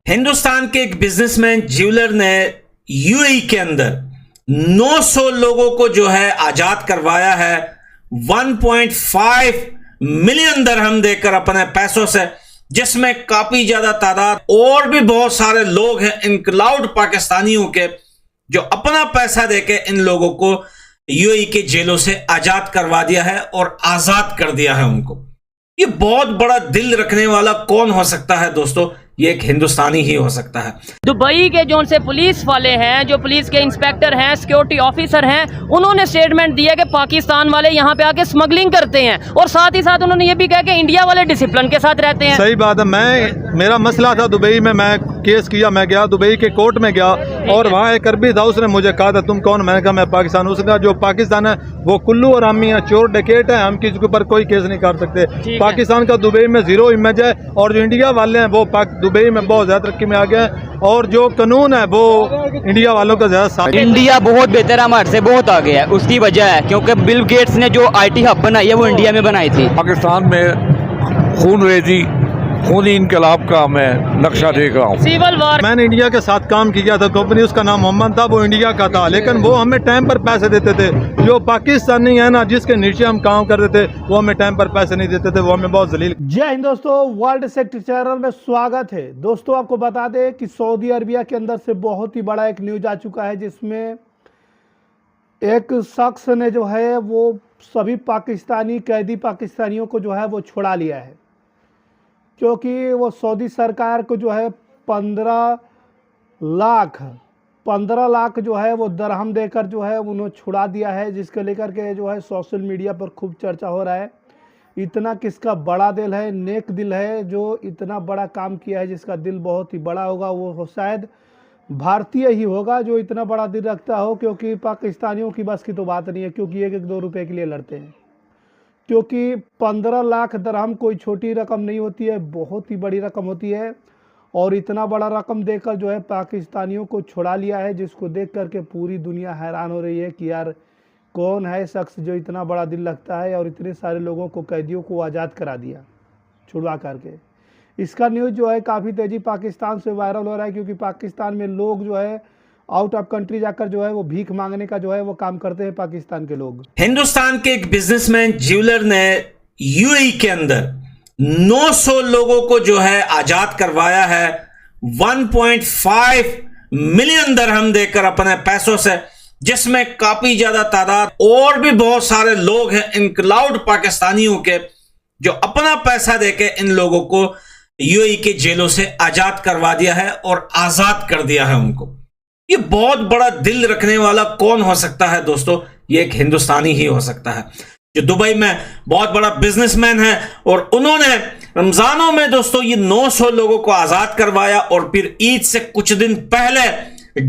हिंदुस्तान के एक businessman jeweller ने यूएई के अंदर 900 लोगों को जो है आजाद करवाया है 1.5 मिलियन दरहम देकर अपने पैसों से, जिसमें काफी ज्यादा तादाद और भी बहुत सारे लोग हैं इनक्लाउड पाकिस्तानियों के, जो अपना पैसा देके इन लोगों को यूएई के जेलों से आजाद करवा दिया है और आजाद कर दिया है उनको। ये बहुत बड़ा दिल रखने वाला कौन हो सकता है दोस्तों? ये एक हिंदुस्तानी ही हो सकता है। दुबई के जो उनसे पुलिस वाले हैं, जो पुलिस के इंस्पेक्टर हैं, सिक्योरिटी ऑफिसर हैं, उन्होंने स्टेटमेंट दिया कि पाकिस्तान वाले यहाँ पे आके स्मगलिंग करते हैं और साथ ही साथ उन्होंने ये भी कहा कि इंडिया वाले डिसिप्लिन के साथ रहते हैं। सही बात है। मेरा मसला था दुबई में, मैं केस किया, मैं गया दुबई के कोर्ट में गया और वहाँ एक अरबी था, उसने मुझे कहा था तुम कौन? मैंने कहा मैं पाकिस्तान। उसका जो पाकिस्तान है वो कुल्लू और आमी है, चोर डकैत है, हम किसी के ऊपर कोई केस नहीं कर सकते। पाकिस्तान का दुबई में जीरो इमेज है और जो इंडिया वाले हैं वो दुबई में बहुत ज्यादा तरक्की में आ गए हैं और जो कानून है वो इंडिया वालों का ज्यादा साथ। इंडिया बहुत बेहतर है, हमारे से बहुत आगे है। उसकी वजह है क्योंकि बिल गेट्स ने जो आईटी हब बनाई है वो इंडिया में बनाई थी। पाकिस्तान में खूनी इनकलाब का मैं नक्शा देख रहा हूँ। Civil war. मैंने इंडिया के साथ काम किया था, कंपनी उसका नाम मोहम्मद था, वो इंडिया का था, लेकिन वो हमें टाइम पर पैसे देते थे। जो पाकिस्तानी है ना, जिसके नीचे हम काम करते थे, वो हमें टाइम पर पैसे नहीं देते थे, वो हमें बहुत जलील। जय हिंद दोस्तों, वर्ल्ड सेक्टर चैनल में स्वागत है। दोस्तों आपको बता दें कि सऊदी अरबिया के अंदर से बहुत ही बड़ा एक न्यूज आ चुका है, जिसमें एक शख्स ने जो है वो सभी पाकिस्तानी कैदी पाकिस्तानियों को जो है वो छुड़ा लिया है, क्योंकि वो सऊदी सरकार को जो है 15 लाख जो है वो दरहम देकर जो है उन्होंने छुड़ा दिया है, जिसको लेकर के जो है सोशल मीडिया पर खूब चर्चा हो रहा है। इतना किसका बड़ा दिल है, नेक दिल है, जो इतना बड़ा काम किया है, जिसका दिल बहुत ही बड़ा होगा वो शायद भारतीय ही होगा जो इतना बड़ा दिल रखता हो, क्योंकि पाकिस्तानियों की बस की तो बात नहीं है, क्योंकि 1-2 रुपये के लिए लड़ते हैं। क्योंकि 15 लाख दरहम कोई छोटी रकम नहीं होती है, बहुत ही बड़ी रकम होती है। और इतना बड़ा रकम देकर जो है पाकिस्तानियों को छुड़ा लिया है, जिसको देख करके पूरी दुनिया हैरान हो रही है कि यार कौन है शख्स जो इतना बड़ा दिल रखता है और इतने सारे लोगों को, कैदियों को आज़ाद करा दिया छुड़वा करके। इसका न्यूज़ जो है काफ़ी तेज़ी पाकिस्तान से वायरल हो रहा है, क्योंकि पाकिस्तान में लोग जो है आउट ऑफ कंट्री जाकर जो है वो भीख मांगने का जो है वो काम करते हैं पाकिस्तान के लोग। हिंदुस्तान के एक बिजनेसमैन ज्वेलर ने यूएई के अंदर 900 लोगों को जो है आजाद करवाया है 1.5 मिलियन दरहम देकर अपने पैसों से, जिसमें काफी ज्यादा तादाद और भी बहुत सारे लोग हैं इनक्लाउड पाकिस्तानियों के, जो अपना पैसा देके इन लोगों को यूएई के जेलों से आजाद करवा दिया है और आजाद कर दिया है उनको। ये बहुत बड़ा दिल रखने वाला कौन हो सकता है दोस्तों? ये एक हिंदुस्तानी ही हो सकता है, जो दुबई में बहुत बड़ा बिजनेसमैन है और उन्होंने रमजानों में दोस्तों ये 900 लोगों को आजाद करवाया और फिर ईद से कुछ दिन पहले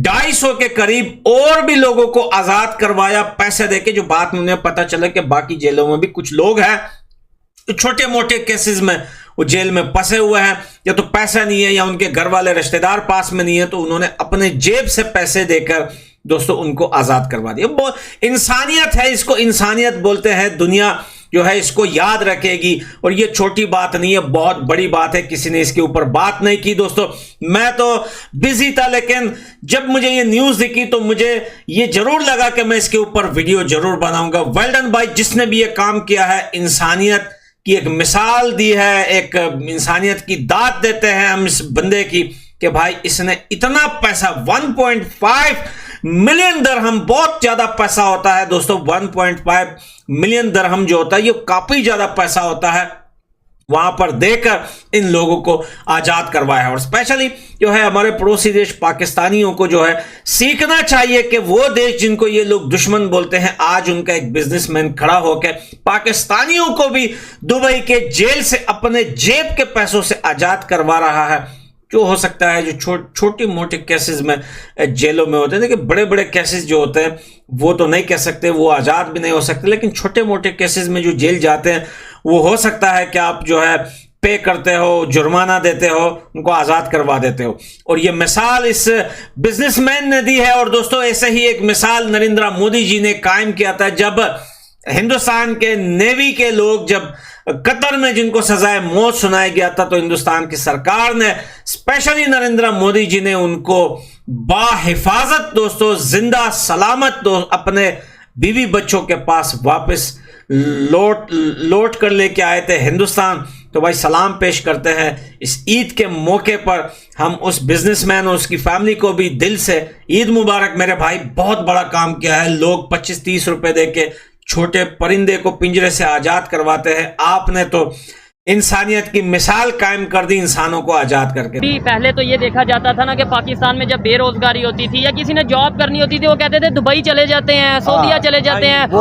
250 के करीब और भी लोगों को आजाद करवाया पैसे देके। जो बात में उन्हें पता चला कि बाकी जेलों में भी कुछ लोग हैं तो छोटे मोटे केसेस में वो जेल में फंसे हुए हैं, या तो पैसा नहीं है या उनके घर वाले रिश्तेदार पास में नहीं है, तो उन्होंने अपने जेब से पैसे देकर दोस्तों उनको आजाद करवा दिया। बहुत इंसानियत है, इसको इंसानियत बोलते हैं। दुनिया जो है इसको याद रखेगी और ये छोटी बात नहीं है, बहुत बड़ी बात है। किसी ने इसके ऊपर बात नहीं की दोस्तों। मैं तो बिजी था, लेकिन जब मुझे ये न्यूज दिखी तो मुझे ये जरूर लगा कि मैं इसके ऊपर वीडियो जरूर बनाऊंगा। वेल डन भाई, जिसने भी ये काम किया है, इंसानियत की एक मिसाल दी है, एक इंसानियत की दात देते हैं हम इस बंदे की कि भाई इसने इतना पैसा 1.5 मिलियन दरहम, बहुत ज्यादा पैसा होता है दोस्तों। 1.5 मिलियन दरहम जो होता है ये काफी ज्यादा पैसा होता है, वहां पर देकर इन लोगों को आजाद करवाया है। और स्पेशली जो है हमारे पड़ोसी देश पाकिस्तानियों को जो है सीखना चाहिए कि वो देश जिनको ये लोग दुश्मन बोलते हैं, आज उनका एक बिजनेसमैन खड़ा होकर पाकिस्तानियों को भी दुबई के जेल से अपने जेब के पैसों से आजाद करवा रहा है। जो हो सकता है जो छोटी मोटे केसेस में जेलों में होते हैं, देखिए बड़े बड़े केसेस जो होते हैं वो तो नहीं कह सकते, वो आजाद भी नहीं हो सकते, लेकिन छोटे मोटे केसेस में जो जेल जाते हैं वो हो सकता है कि आप जो है पे करते हो, जुर्माना देते हो, उनको आजाद करवा देते हो। और ये मिसाल इस बिजनेसमैन ने दी है। और दोस्तों ऐसे ही एक मिसाल नरेंद्र मोदी जी ने कायम किया था, जब हिंदुस्तान के नेवी के लोग जब कतर में जिनको सजाए मौत सुनाया गया था, तो हिंदुस्तान की सरकार ने, स्पेशली नरेंद्र मोदी जी ने उनको बाहिफाजत दोस्तों जिंदा सलामत अपने बीवी बच्चों के पास वापस लौट कर लेके आए थे हिंदुस्तान। तो भाई सलाम पेश करते हैं इस ईद के मौके पर हम उस बिजनेसमैन और उसकी फैमिली को भी दिल से ईद मुबारक मेरे भाई। बहुत बड़ा काम किया है, लोग 25-30 रुपए देके छोटे परिंदे को पिंजरे से आजाद करवाते हैं, आपने तो इंसानियत की मिसाल कायम कर दी इंसानों को आजाद करके। पहले तो ये देखा जाता था ना कि पाकिस्तान में जब बेरोजगारी होती थी या किसी ने जॉब करनी होती थी, वो कहते थे दुबई चले जाते हैं, सऊदीया चले जाते हैं। अब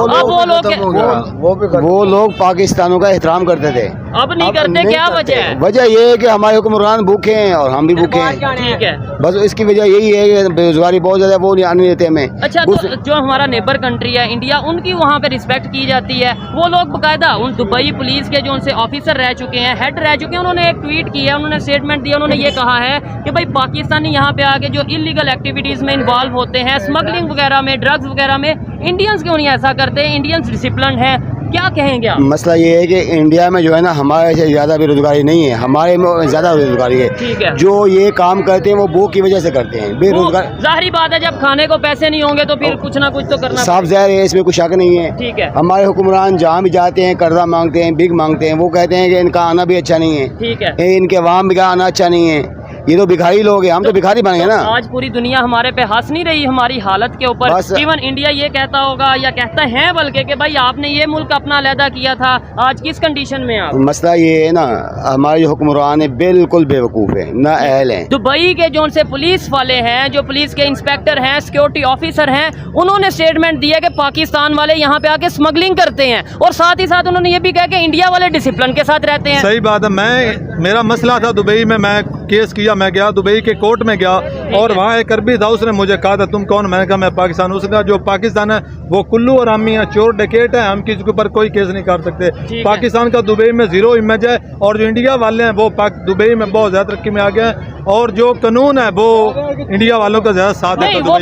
वो लोग पाकिस्तानों का एहतराम करते थे, अब नहीं करते। क्या वजह है? वजह ये है कि हमारे हुक्मरान भूखे हैं और हम भी भूखे हैं। ठीक है, बस इसकी वजह यही है कि बेरोजगारी बहुत ज्यादा, वो नहीं आने देते हमें। अच्छा, तो जो हमारा नेबर कंट्री है इंडिया, उनकी वहाँ पे रिस्पेक्ट की जाती है। वो लोग बाकायदा उन दुबई पुलिस के जो उनसे ऑफिसर रह चुके हैं, हेड रह चुके हैं, उन्होंने एक ट्वीट किया, उन्होंने स्टेटमेंट दिया, उन्होंने ये कहा है कि भाई पाकिस्तानी यहाँ पे आके जो इलीगल एक्टिविटीज में इन्वॉल्व होते हैं, स्मगलिंग वगैरह में, ड्रग्स वगैरह में, इंडियंस क्यों नहीं ऐसा करते? इंडियंस डिसिप्लिन है। क्या कहेंगे आप? मसला ये है कि इंडिया में जो है ना हमारे से ज्यादा बेरोजगारी नहीं है, हमारे में ज्यादा बेरोजगारी है। ठीक है, जो ये काम करते हैं वो भूख की वजह से करते हैं। बेरोजगार जाहिर बात है, जब खाने को पैसे नहीं होंगे तो फिर कुछ ना कुछ तो करना साफ जाहिर है, इसमें कुछ शक नहीं है। ठीक है, हमारे हुक्मरान जहाँ भी जाते हैं कर्जा मांगते हैं, भीख मांगते हैं, वो कहते हैं कि इनका आना भी अच्छा नहीं है। ठीक है, इनके वहाँ भी आना अच्छा नहीं है, ये तो भिखारी लोग हैं, हम तो भिखारी बनेंगे ना। आज पूरी दुनिया हमारे पे हंस नहीं रही हमारी हालत के ऊपर। इवन इंडिया ये कहता होगा या कहता है बल्कि कि भाई आपने ये मुल्क अपना अलहदा किया था, आज किस कंडीशन में आप? मसला ये है ना, हमारे जो हुक्मरान है बिल्कुल बेवकूफ़ है, ना अहल है। दुबई के जो उनसे पुलिस वाले हैं, जो पुलिस के इंस्पेक्टर हैं, सिक्योरिटी ऑफिसर हैं, उन्होंने स्टेटमेंट दिया कि पाकिस्तान वाले यहाँ पे आके स्मगलिंग करते हैं, और साथ ही साथ उन्होंने ये भी कहा कि इंडिया वाले डिसिप्लिन के साथ रहते हैं। सही बात है। मेरा मसला था दुबई में, मैं केस किया, मैं गया दुबई के कोर्ट में गया और वहाँ एक अरबी था, उसने मुझे कहा था तुम कौन? मैंने कहा मैं पाकिस्तान। उसने कहा जो पाकिस्तान है वो कुल्लू और आमी है, चोर डकैत है, हम किसी के ऊपर कोई केस नहीं कर सकते। पाकिस्तान का दुबई में जीरो इमेज है, और जो इंडिया वाले हैं वो दुबई में बहुत ज्यादा तरक्की में आ गए हैं, और जो कानून है वो इंडिया वालों का ज्यादा साथ है। वो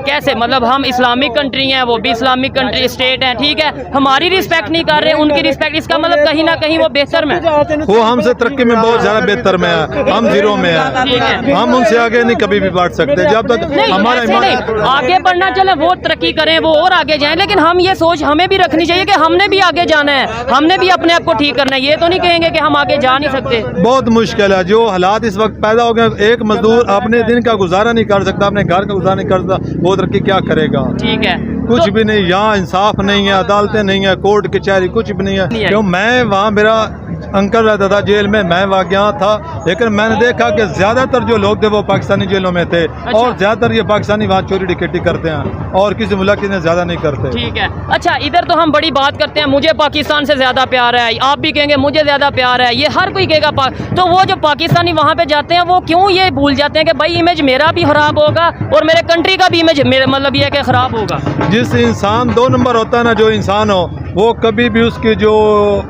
कैसे मतलब हम इस्लामिक कंट्री हैं, वो भी इस्लामिक कंट्री स्टेट है, ठीक है, हमारी रिस्पेक्ट नहीं कर रहे, उनकी रिस्पेक्ट, इसका मतलब कहीं ना कहीं वो बेहतर में, वो हमसे तरक्की में बहुत ज्यादा बेहतर में है, हम जीरो में है, हम उनसे आगे नहीं कभी भी बढ़ सकते। जब तक हमारा आगे बढ़ना चले, वो तरक्की करें, वो और आगे जाएं, लेकिन हम ये सोच हमें भी रखनी चाहिए कि हमने भी आगे जाना है, हमने भी अपने आप को ठीक करना है। ये तो नहीं कहेंगे कि हम आगे जा नहीं सकते। बहुत मुश्किल है, जो हालात इस वक्त पैदा हो गए, एक मजदूर अपने दिन का गुजारा नहीं कर सकता, अपने घर का गुजारा नहीं कर सकता, वो तरक्की क्या करेगा? ठीक है, कुछ भी नहीं, यहाँ इंसाफ नहीं है, अदालतें नहीं है, कोर्ट कचहरी कुछ भी नहीं है। क्यों? मैं वहाँ, मेरा अंकल रहता था जेल में, मैं वहाँ गया था, लेकिन मैंने देखा कि ज्यादातर जो लोग थे वो पाकिस्तानी जेलों में थे। अच्छा। और ज्यादातर ये पाकिस्तानी वहाँ चोरी डकैती करते हैं और किसी मुल्क की ज्यादा नहीं करते। ठीक है, अच्छा, इधर तो हम बड़ी बात करते हैं, मुझे पाकिस्तान से ज्यादा प्यार है, आप भी कहेंगे मुझे ज्यादा प्यार है, ये हर कोई कहेगा। तो वो जो पाकिस्तानी वहाँ पे जाते हैं वो क्यों ये भूल जाते हैं कि भाई इमेज मेरा भी खराब होगा और मेरे कंट्री का भी इमेज मतलब ये कि खराब होगा? जिस इंसान 2 नंबर होता है ना, जो इंसान हो वो कभी भी उसकी जो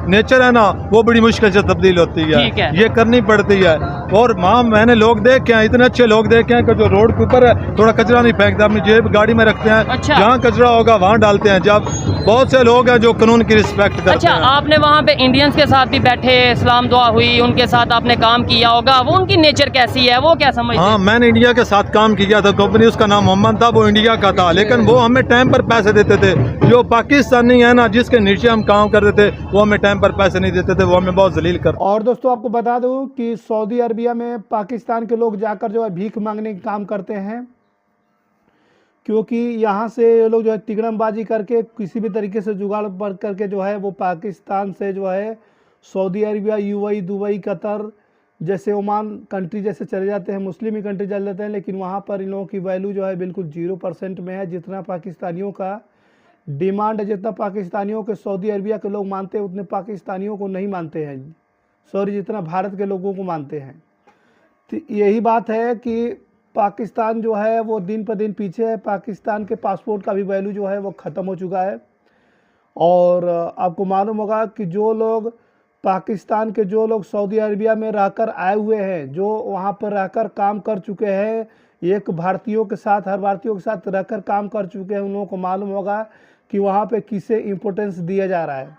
नेचर है ना वो बड़ी मुश्किल से तब्दील होती है, ये करनी पड़ती है। और वहाँ मैंने लोग देखे हैं, इतने अच्छे लोग देखे हैं कि जो रोड के ऊपर है थोड़ा कचरा नहीं फेंकते, अपनी जेब गाड़ी में रखते हैं। अच्छा। जहाँ कचरा होगा वहाँ डालते हैं। जब बहुत से लोग हैं जो कानून की रिस्पेक्ट करते हैं। अच्छा, आपने वहाँ पे इंडियंस के साथ भी बैठे, इस्लाम दुआ हुई, उनके साथ आपने काम किया होगा, वो उनकी नेचर कैसी है, वो क्या समझते हैं? हाँ, मैंने इंडिया के साथ काम किया था, कंपनी उसका नाम मोहम्मद था, वो इंडिया का था, लेकिन वो हमें टाइम पर पैसे देते थे। जो पाकिस्तानी है ना, जिसके नीचे हम काम करते थे, वो हमें टाइम पर पैसे नहीं देते थे, वो हमें बहुत जलील कर। और दोस्तों आपको बता दूं कि सऊदी अरबिया में पाकिस्तान के लोग जाकर जो है भीख मांगने का काम करते हैं, क्योंकि यहाँ से ये लोग जो है तिगड़मबाजी करके किसी भी तरीके से जुगाड़ पर करके जो है वो पाकिस्तान से जो है Saudi Arabia, UAE, Dubai, Qatar जैसे, ओमान कंट्री जैसे चले जाते हैं, मुस्लिम ही कंट्री चले जाते हैं। लेकिन वहाँ पर इन लोगों की वैल्यू जो है बिल्कुल 0% में है। जितना पाकिस्तानियों का डिमांड है, जितना पाकिस्तानियों के सऊदी अरबिया के लोग मानते हैं, उतने पाकिस्तानियों को नहीं मानते हैं, सॉरी, जितना भारत के लोगों को मानते हैं। तो यही बात है कि पाकिस्तान जो है वो दिन पर दिन पीछे है। पाकिस्तान के पासपोर्ट का भी वैल्यू जो है वो ख़त्म हो चुका है। और आपको मालूम होगा कि जो लोग पाकिस्तान के, जो लोग सऊदी अरबिया में रहकर आए हुए हैं, जो वहाँ पर रहकर काम कर चुके हैं, एक भारतीयों के साथ, हर भारतीयों के साथ रहकर काम कर चुके हैं, उन लोगों को मालूम होगा कि वहाँ पे किसे इम्पोर्टेंस दिया जा रहा है।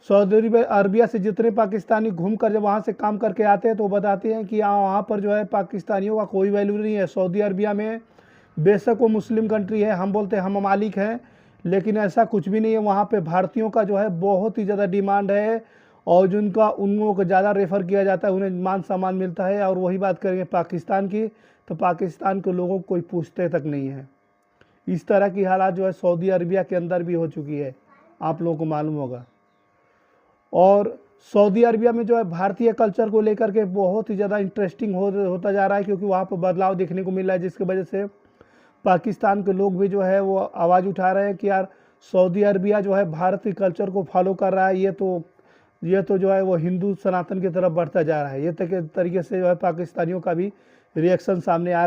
सऊदी अरबिया से जितने पाकिस्तानी घूम कर जब वहाँ से काम करके आते हैं तो बताते हैं कि वहाँ पर जो है पाकिस्तानियों का कोई वैल्यू नहीं है। सऊदी अरबिया में बेशक वो मुस्लिम कंट्री है, हम बोलते हैं हम मालिक हैं, लेकिन ऐसा कुछ भी नहीं है। वहाँ पे भारतीयों का जो है बहुत ही ज़्यादा डिमांड है और जिनका उन लोगों को ज़्यादा रेफ़र किया जाता है, उन्हें मान सम्मान मिलता है। और वही बात करेंगे पाकिस्तान की, तो पाकिस्तान के लोगों को कोई पूछते तक नहीं है। इस तरह की हालात जो है सऊदी अरबिया के अंदर भी हो चुकी है, आप लोगों को मालूम होगा। और सऊदी अरबिया में जो है भारतीय कल्चर को लेकर के बहुत ही ज़्यादा इंटरेस्टिंग होता जा रहा है, क्योंकि वहाँ पर बदलाव देखने को मिल रहा है, जिसकी वजह से पाकिस्तान के लोग भी जो है वो आवाज़ उठा रहे हैं कि यार सऊदी अरबिया जो है भारतीय कल्चर को फॉलो कर रहा है, ये तो जो है वो हिंदू सनातन की तरफ बढ़ता जा रहा है। ये तरीके से जो है पाकिस्तानियों का भी रिएक्शन सामने आ रहा है।